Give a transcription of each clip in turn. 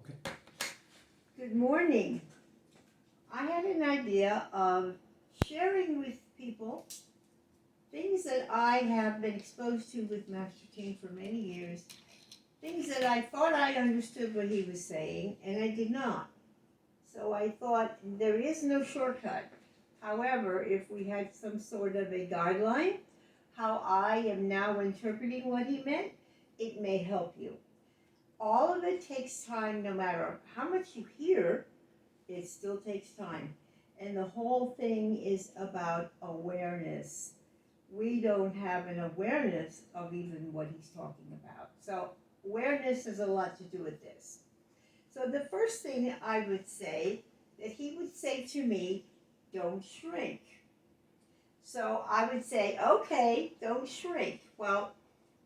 Okay. Good morning. I had an idea of sharing with people things that I have been exposed to with Master Ting for many years, things that I thought I understood what he was saying, and I did not. So I thought there is no shortcut. However, if we had some sort of a guideline, how I am now interpreting what he meant, it may help you. All of it takes time, no matter how much you hear. It still takes time. And the whole thing is about awareness. We don't have an awareness of even what he's talking about. So, awareness has a lot to do with this. So, the first thing I would say that he would say to me, don't shrink. So, I would say, okay, don't shrink. Well,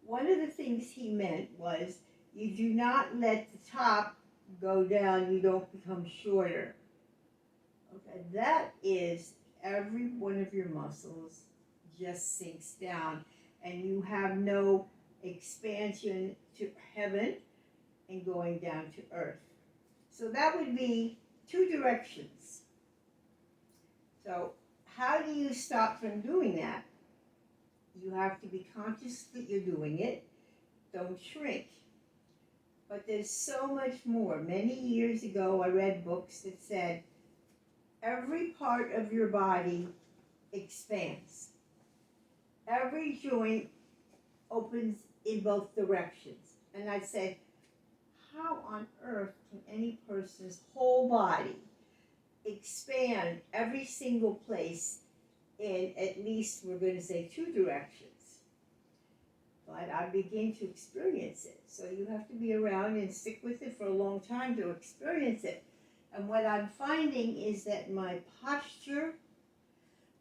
one of the things he meant was you do not let the top go down, you don't become shorter. Okay, that is every one of your muscles just sinks down, and you have no expansion to heaven and going down to earth. So that would be two directions. So, how do you stop from doing that? You have to be conscious that you're doing it. Don't shrink. But there's so much more. Many years ago, I read books that said every part of your body expands. Every joint opens in both directions. And I said, how on earth can any person's whole body expand every single place in at least, we're going to say, two directions? But I began to experience it. So you have to be around and stick with it for a long time to experience it. And what I'm finding is that my posture,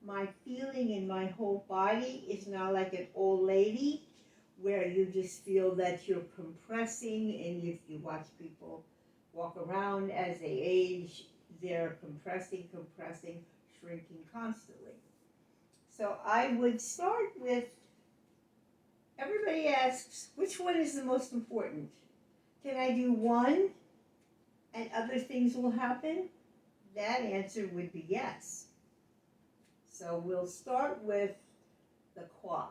my feeling in my whole body is now like an old lady, where you just feel that you're compressing, and if you watch people walk around as they age, they're compressing, shrinking constantly. So I would start with, everybody asks, which one is the most important? Can I do one and other things will happen? That answer would be yes. So we'll start with the Kua.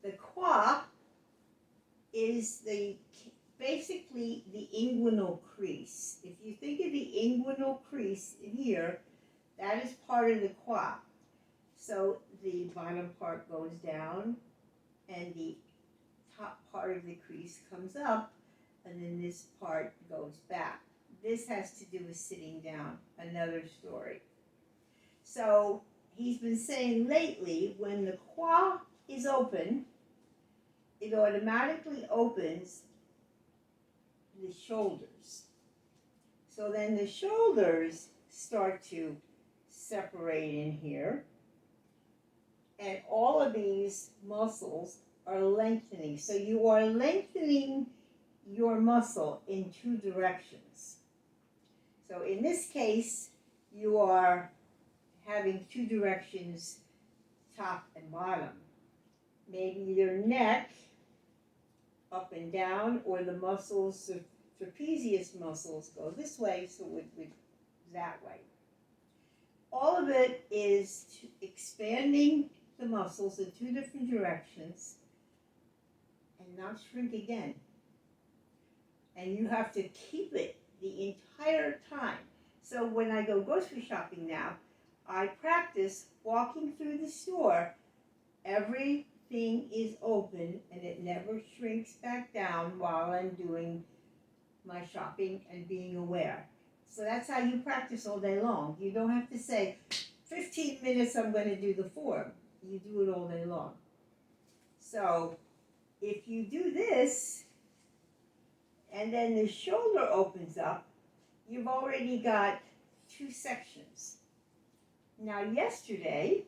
The Kua is basically the inguinal crease. If you think of the inguinal crease in here, that is part of the Kua. So the bottom part goes down and the top part of the crease comes up, and then this part goes back. This has to do with sitting down, another story. So he's been saying lately, when the Kua is open, it automatically opens the shoulders. So then the shoulders start to separate in here, and all of these muscles are lengthening. So you are lengthening your muscle in two directions. So in this case, you are having two directions, top and bottom. Maybe your neck up and down, or the muscles, the trapezius muscles go this way, so it would that way. All of it is expanding the muscles in two different directions and not shrink again. And you have to keep it the entire time. So when I go grocery shopping now, I practice walking through the store. Everything is open and it never shrinks back down while I'm doing my shopping and being aware. So that's how you practice all day long. You don't have to say, 15 minutes I'm going to do the form. You do it all day long. So if you do this, and then the shoulder opens up, you've already got two sections. Now yesterday,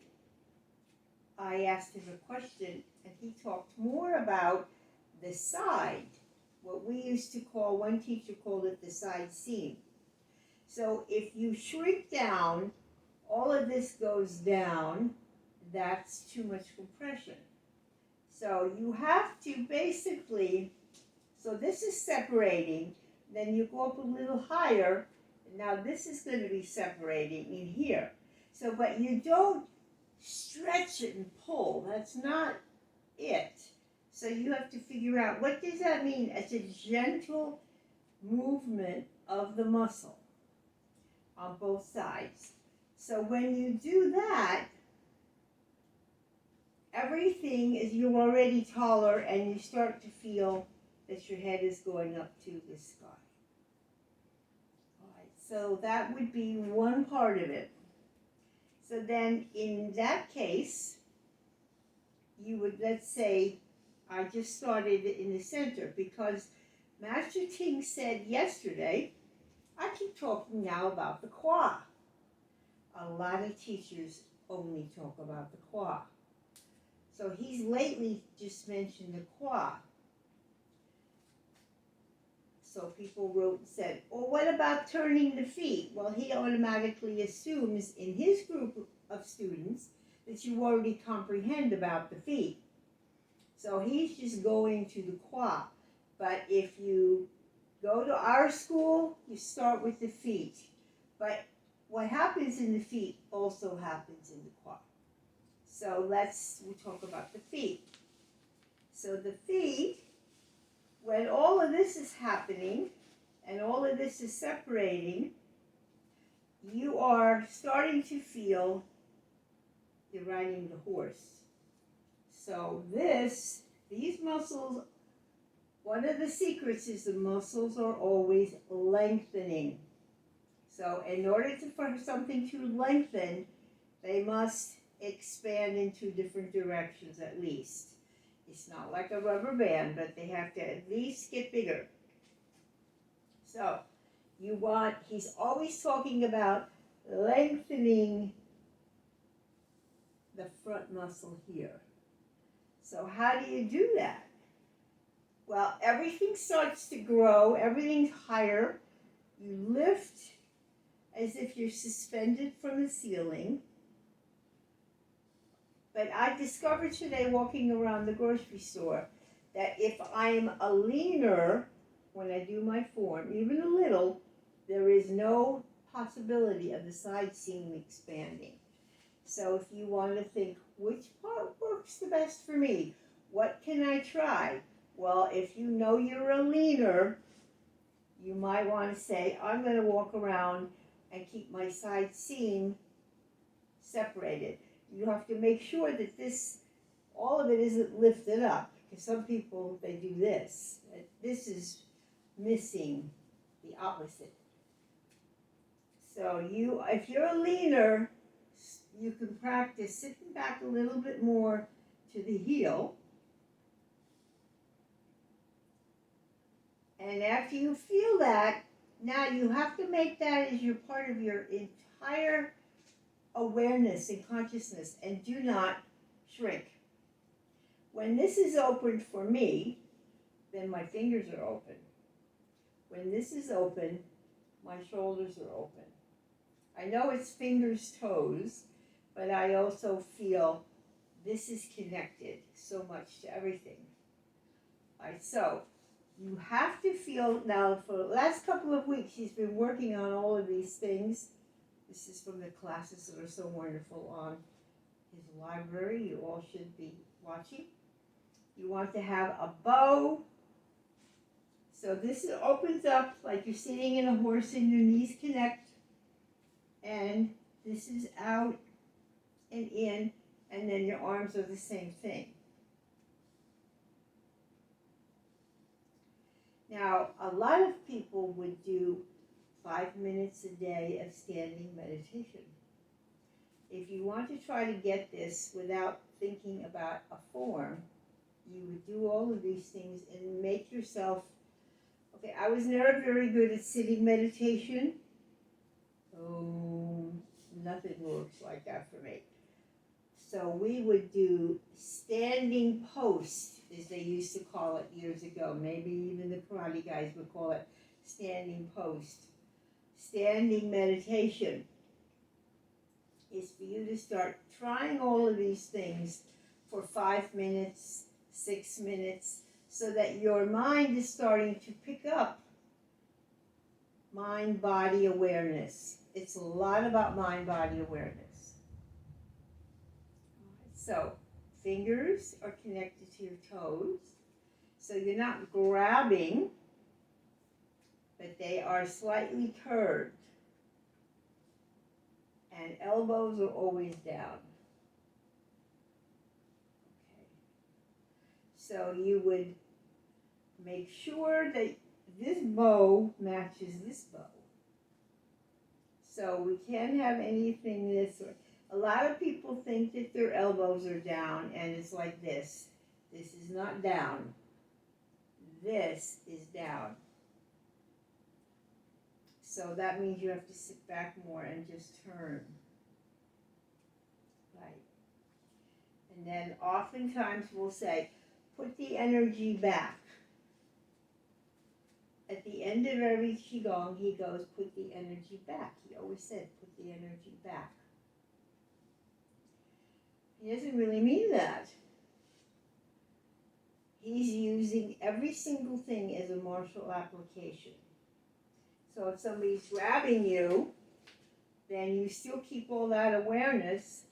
I asked him a question, and he talked more about the side, what we used to call, one teacher called it the side seam. So if you shrink down, all of this goes down, that's too much compression. So you have to basically, so this is separating, Then you go up a little higher. Now this is going to be separating in here. So, but you don't stretch it and pull. That's not it. So you have to figure out, what does that mean? It's a gentle movement of the muscle on both sides. So when you do that, everything is, you're already taller and you start to feel that your head is going up to the sky. All right, so that would be one part of it. So then in that case, you would, let's say, I just started in the center because Master Ting said yesterday, I keep talking now about the Kua. A lot of teachers only talk about the Kua. So he's lately just mentioned the Kua. So people wrote and said, well, what about turning the feet? Well, he automatically assumes in his group of students that you already comprehend about the feet. So he's just going to the Kua. But if you go to our school, you start with the feet. But what happens in the feet also happens in the Kua. So we talk about the feet. So the feet, when all of this is happening and all of this is separating, you are starting to feel you're riding the horse. So these muscles, one of the secrets is the muscles are always lengthening. So in order for something to lengthen, they must expand in two different directions at least. It's not like a rubber band, but they have to at least get bigger. So he's always talking about lengthening the front muscle here. So how do you do that? Well, everything starts to grow, everything's higher. You lift as if you're suspended from the ceiling. But I discovered today walking around the grocery store that if I'm a leaner when I do my form, even a little, there is no possibility of the side seam expanding. So if you want to think, which part works the best for me? What can I try? Well, if you know you're a leaner, you might want to say, I'm going to walk around and keep my side seam separated. You have to make sure that all of it isn't lifted up. Because some people, they do this. This is missing the opposite. So if you're a leaner, you can practice sitting back a little bit more to the heel. And after you feel that, now you have to make that as your part of your entire awareness and consciousness, and do not shrink. When this is open for me, then my fingers are open. When this is open, my shoulders are open. I know it's fingers, toes, but I also feel this is connected so much to everything. All right, so you have to feel, now for the last couple of weeks, he's been working on all of these things. This is from the classes that are so wonderful on his library. You all should be watching. You want to have a bow. So this opens up like you're sitting in a horse and your knees connect. And this is out and in, and then your arms are the same thing. Now, a lot of people would do 5 minutes a day of standing meditation. If you want to try to get this without thinking about a form, you would do all of these things and make yourself, okay, I was never very good at sitting meditation. Oh, nothing works like that for me. So we would do standing post, as they used to call it years ago. Maybe even the karate guys would call it standing post. Standing meditation is for you to start trying all of these things for 5 minutes, 6 minutes, so that your mind is starting to pick up mind-body awareness. It's a lot about mind-body awareness. So, fingers are connected to your toes. So you're not grabbing, but they are slightly curved. And elbows are always down. Okay. So you would make sure that this bow matches this bow. So we can't have anything this way. A lot of people think that their elbows are down and it's like this. This is not down. This is down. So that means you have to sit back more and just turn. Right. And then oftentimes we'll say, put the energy back. At the end of every Qigong, he goes, put the energy back. He always said, put the energy back. He doesn't really mean that. He's using every single thing as a martial application. So if somebody's grabbing you, then you still keep all that awareness.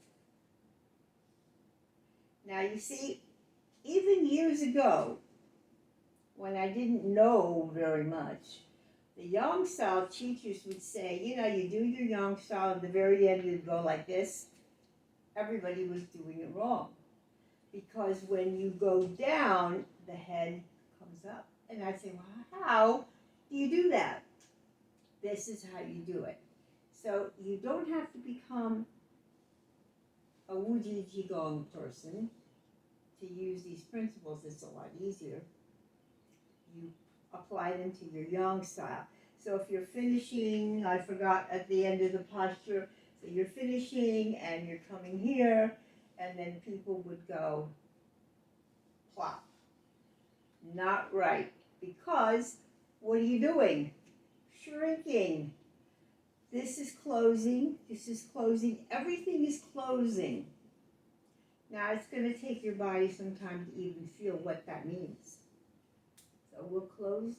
Now you see, even years ago, when I didn't know very much, the Yang style teachers would say, you know, you do your Yang style, at the very end you'd go like this. Everybody was doing it wrong. Because when you go down, the head comes up. And I'd say, well, how do you do that? This is how you do it. So you don't have to become a Wuji Qigong person to use these principles. It's a lot easier. You apply them to your Yang style. So if you're finishing, I forgot at the end of the posture, so you're finishing and you're coming here, and then people would go plop. Not right. Because what are you doing? Shrinking. This is closing. This is closing. Everything is closing. Now it's going to take your body some time to even feel what that means. So we'll close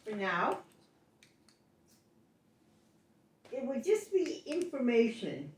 for now. It would just be information